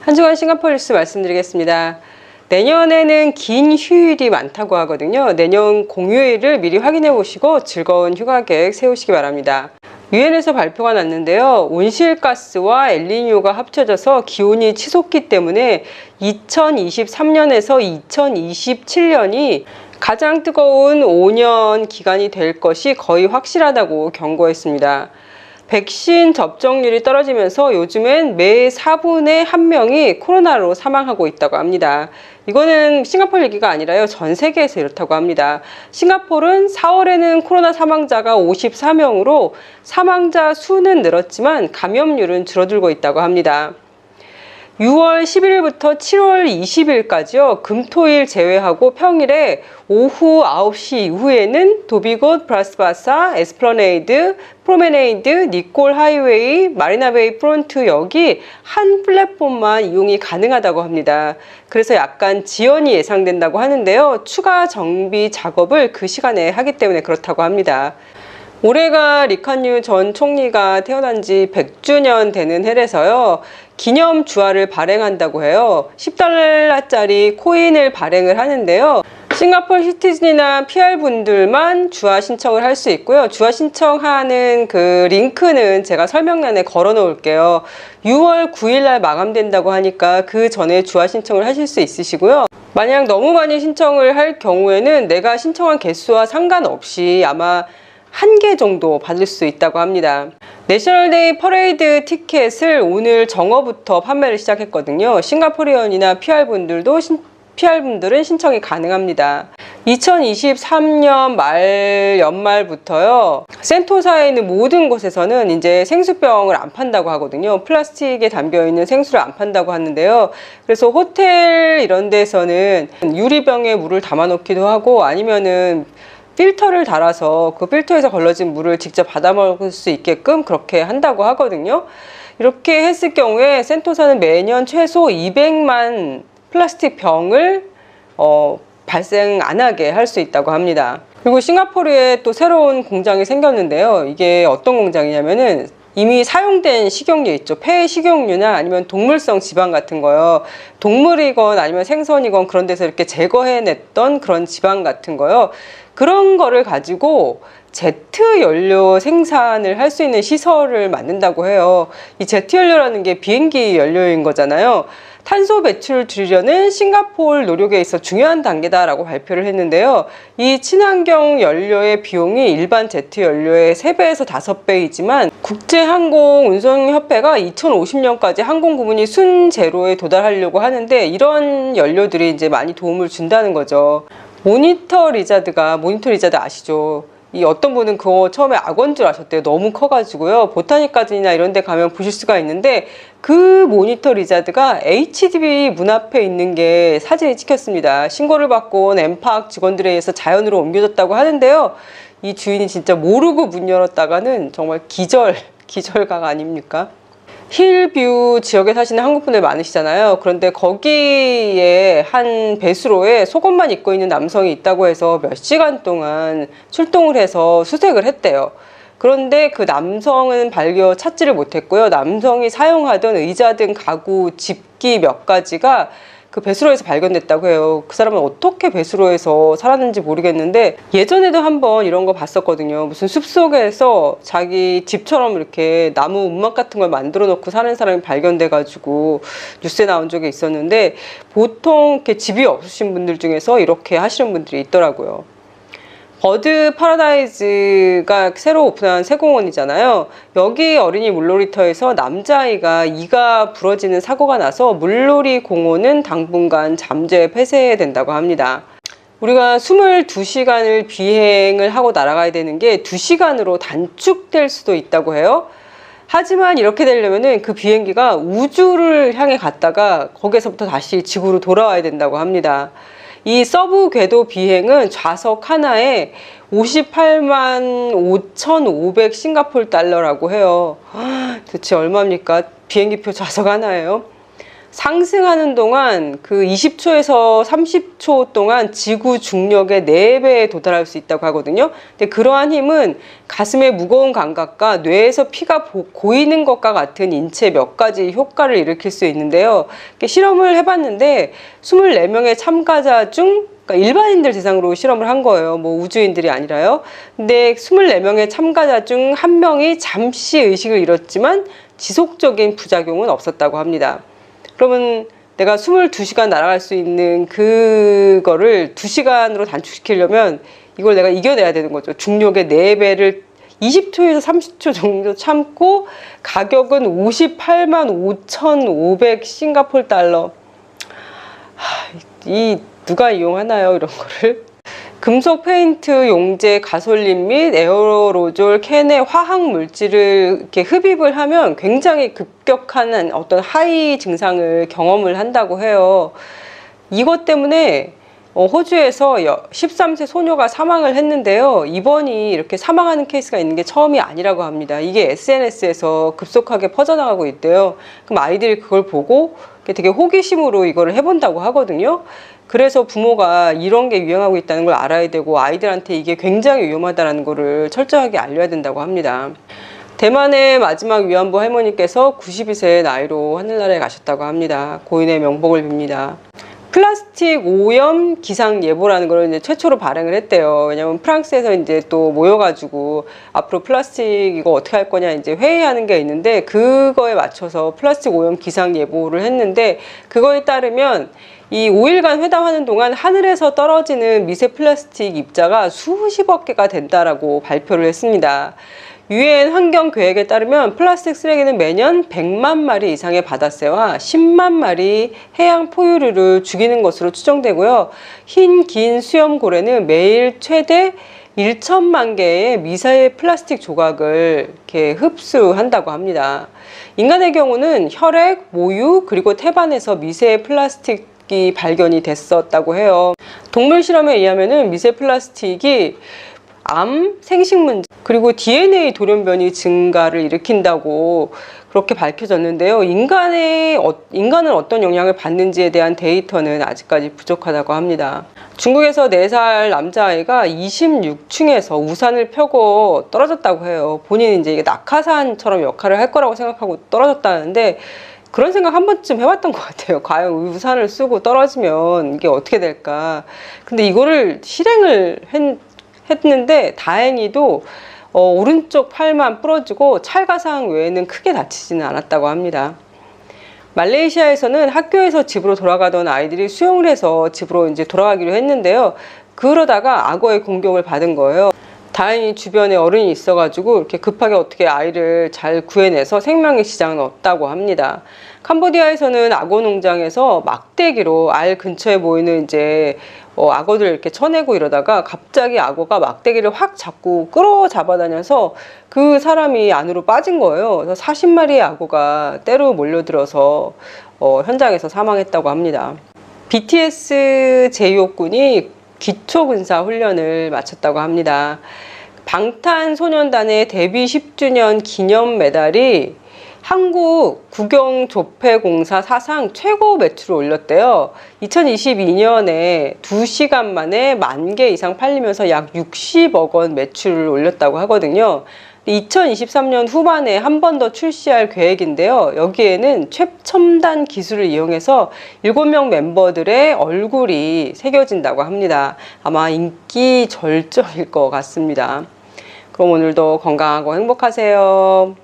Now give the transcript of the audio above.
한 주간 싱가포르 뉴스 말씀드리겠습니다. 내년에는 긴 휴일이 많다고 하거든요. 내년 공휴일을 미리 확인해 보시고 즐거운 휴가 계획 세우시기 바랍니다. 유엔에서 발표가 났는데요. 온실가스와 엘니뇨가 합쳐져서 기온이 치솟기 때문에 2023년에서 2027년이 가장 뜨거운 5년 기간이 될 것이 거의 확실하다고 경고했습니다. 백신 접종률이 떨어지면서 요즘엔 매 4분의 1명이 코로나로 사망하고 있다고 합니다. 이거는 싱가포르 얘기가 아니라요. 전 세계에서 이렇다고 합니다. 싱가포르는 4월에는 코로나 사망자가 54명으로 사망자 수는 늘었지만 감염률은 줄어들고 있다고 합니다. 6월 11일부터 7월 20일까지요. 금토일 제외하고 평일에 오후 9시 이후에는 도비곶, 브라스바사, 에스플러네이드, 프로메네이드, 니콜 하이웨이, 마리나베이 프론트역이 한 플랫폼만 이용이 가능하다고 합니다. 그래서 약간 지연이 예상된다고 하는데요. 추가 정비 작업을 그 시간에 하기 때문에 그렇다고 합니다. 올해가 리칸유 전 총리가 태어난 지 100주년 되는 해라서요. 기념 주화를 발행한다고 해요. 10달러짜리 코인을 발행을 하는데요. 싱가포르 시티즌이나 PR분들만 주화 신청을 할 수 있고요. 주화 신청하는 그 링크는 제가 설명란에 걸어 놓을게요. 6월 9일날 마감된다고 하니까 그 전에 주화 신청을 하실 수 있으시고요. 만약 너무 많이 신청을 할 경우에는 내가 신청한 개수와 상관없이 아마 1개 정도 받을 수 있다고 합니다. 내셔널데이 퍼레이드 티켓을 오늘 정오부터 판매를 시작했거든요. 싱가포리언이나 PR분들은 신청이 가능합니다. 2023년 말 연말부터요. 센토사에 있는 모든 곳에서는 이제 생수병을 안 판다고 하거든요. 플라스틱에 담겨있는 생수를 안 판다고 하는데요. 그래서 호텔 이런 데서는 유리병에 물을 담아 놓기도 하고 아니면은 필터를 달아서 그 필터에서 걸러진 물을 직접 받아 먹을 수 있게끔 그렇게 한다고 하거든요. 이렇게 했을 경우에 센토사는 매년 최소 200만 플라스틱 병을 발생 안 하게 할 수 있다고 합니다. 그리고 싱가포르에 또 새로운 공장이 생겼는데요. 이게 어떤 공장이냐면은 이미 사용된 식용유 있죠. 폐 식용유나 아니면 동물성 지방 같은 거요. 동물이건 아니면 생선이건 그런 데서 이렇게 제거해냈던 그런 지방 같은 거요. 그런 거를 가지고 제트 연료 생산을 할 수 있는 시설을 만든다고 해요. 이 제트 연료라는 게 비행기 연료인 거잖아요. 탄소 배출을 줄이려는 싱가포르 노력에 있어 중요한 단계다라고 발표를 했는데요. 이 친환경 연료의 비용이 일반 제트 연료의 3배에서 5배이지만 국제항공운송협회가 2050년까지 항공 부문이 순제로에 도달하려고 하는데 이런 연료들이 이제 많이 도움을 준다는 거죠. 모니터 리자드 아시죠? 이 어떤 분은 그거 처음에 악어인 줄 아셨대요. 너무 커가지고요. 보타닉 가든이나 이런 데 가면 보실 수가 있는데 그 모니터 리자드가 HDB 문 앞에 있는 게 사진이 찍혔습니다. 신고를 받고 온 엠팍 직원들에 의해서 자연으로 옮겨졌다고 하는데요. 이 주인이 진짜 모르고 문 열었다가는 정말 기절각 아닙니까? 힐뷰 지역에 사시는 한국분들 많으시잖아요. 그런데 거기에 한 배수로에 속옷만 입고 있는 남성이 있다고 해서 몇 시간 동안 출동을 해서 수색을 했대요. 그런데 그 남성은 찾지를 못했고요. 남성이 사용하던 의자 등 가구, 집기 몇 가지가 그 배수로에서 발견됐다고 해요. 그 사람은 어떻게 배수로에서 살았는지 모르겠는데 예전에도 한번 이런 거 봤었거든요. 무슨 숲속에서 자기 집처럼 이렇게 나무 움막 같은 걸 만들어 놓고 사는 사람이 발견돼 가지고 뉴스에 나온 적이 있었는데 보통 이렇게 집이 없으신 분들 중에서 이렇게 하시는 분들이 있더라고요. 버드 파라다이즈가 새로 오픈한 새 공원이잖아요. 여기 어린이 물놀이터에서 남자아이가 이가 부러지는 사고가 나서 물놀이 공원은 당분간 잠재 폐쇄된다고 합니다. 우리가 22시간을 비행을 하고 날아가야 되는 게 2시간으로 단축될 수도 있다고 해요. 하지만 이렇게 되려면은 그 비행기가 우주를 향해 갔다가 거기에서부터 다시 지구로 돌아와야 된다고 합니다. 이 서브 궤도 비행은 좌석 하나에 58만 5,500 싱가포르 달러라고 해요. 도대체 얼마입니까? 비행기표 좌석 하나예요. 상승하는 동안 그 20초에서 30초 동안 지구 중력의 4배에 도달할 수 있다고 하거든요. 근데 그러한 힘은 가슴의 무거운 감각과 뇌에서 피가 고이는 것과 같은 인체 몇 가지 효과를 일으킬 수 있는데요. 실험을 해봤는데 24명의 참가자 중 그러니까 일반인들 대상으로 실험을 한 거예요. 뭐 우주인들이 아니라요. 근데 24명의 참가자 중 1명이 잠시 의식을 잃었지만 지속적인 부작용은 없었다고 합니다. 그러면 내가 22시간 날아갈 수 있는 그거를 2시간으로 단축시키려면 이걸 내가 이겨내야 되는 거죠. 중력의 4배를 20초에서 30초 정도 참고 가격은 58만 5,500 싱가포르 달러. 이 누가 이용하나요? 이런 거를. 금속 페인트, 용제, 가솔린 및 에어로졸 캔의 화학 물질을 이렇게 흡입을 하면 굉장히 급격한 어떤 하이 증상을 경험을 한다고 해요. 이것 때문에 호주에서 13세 소녀가 사망을 했는데요. 이번이 이렇게 사망하는 케이스가 있는 게 처음이 아니라고 합니다. 이게 SNS에서 급속하게 퍼져나가고 있대요. 그럼 아이들이 그걸 보고 되게 호기심으로 이거를 해본다고 하거든요. 그래서 부모가 이런 게 유행하고 있다는 걸 알아야 되고 아이들한테 이게 굉장히 위험하다는 거를 철저하게 알려야 된다고 합니다. 대만의 마지막 위안부 할머니께서 92세의 나이로 하늘나라에 가셨다고 합니다. 고인의 명복을 빕니다. 플라스틱 오염 기상예보라는 걸 이제 최초로 발행을 했대요. 왜냐면 프랑스에서 이제 또 모여가지고 앞으로 플라스틱 이거 어떻게 할 거냐 이제 회의하는 게 있는데 그거에 맞춰서 플라스틱 오염 기상예보를 했는데 그거에 따르면 이 5일간 회담하는 동안 하늘에서 떨어지는 미세 플라스틱 입자가 수십억 개가 된다라고 발표를 했습니다. 유엔 환경 계획에 따르면 플라스틱 쓰레기는 매년 100만 마리 이상의 바다새와 10만 마리 해양 포유류를 죽이는 것으로 추정되고요. 흰 긴 수염고래는 매일 최대 1천만 개의 미세 플라스틱 조각을 이렇게 흡수한다고 합니다. 인간의 경우는 혈액, 모유, 그리고 태반에서 미세 플라스틱이 발견이 됐었다고 해요. 동물 실험에 의하면 미세 플라스틱이 암, 생식문제, 그리고 DNA 돌연변이 증가를 일으킨다고 그렇게 밝혀졌는데요. 인간은 어떤 영향을 받는지에 대한 데이터는 아직까지 부족하다고 합니다. 중국에서 4살 남자아이가 26층에서 우산을 펴고 떨어졌다고 해요. 본인이 이제 이게 낙하산처럼 역할을 할 거라고 생각하고 떨어졌다는데 그런 생각 한 번쯤 해봤던 것 같아요. 과연 우산을 쓰고 떨어지면 이게 어떻게 될까. 근데 이거를 실행을 했는데 다행히도 오른쪽 팔만 부러지고 찰가상 외에는 크게 다치지는 않았다고 합니다. 말레이시아에서는 학교에서 집으로 돌아가던 아이들이 수영을 해서 집으로 이제 돌아가기로 했는데요. 그러다가 악어의 공격을 받은 거예요. 다행히 주변에 어른이 있어가지고 이렇게 급하게 어떻게 아이를 잘 구해내서 생명의 지장은 없다고 합니다. 캄보디아에서는 악어 농장에서 막대기로 알 근처에 모이는 이제 악어들을 이렇게 쳐내고 이러다가 갑자기 악어가 막대기를 확 잡고 끌어잡아 다녀서 그 사람이 안으로 빠진 거예요. 그래서 40마리의 악어가 때로 몰려들어서 현장에서 사망했다고 합니다. BTS 제이홉군이 기초군사 훈련을 마쳤다고 합니다. 방탄소년단의 데뷔 10주년 기념 메달이 한국 국영조폐공사 사상 최고 매출을 올렸대요. 2022년에 2시간 만에 10,000개 이상 팔리면서 약 60억 원 매출을 올렸다고 하거든요. 2023년 후반에 한 번 더 출시할 계획인데요. 여기에는 최첨단 기술을 이용해서 7명 멤버들의 얼굴이 새겨진다고 합니다. 아마 인기 절정일 것 같습니다. 그럼 오늘도 건강하고 행복하세요.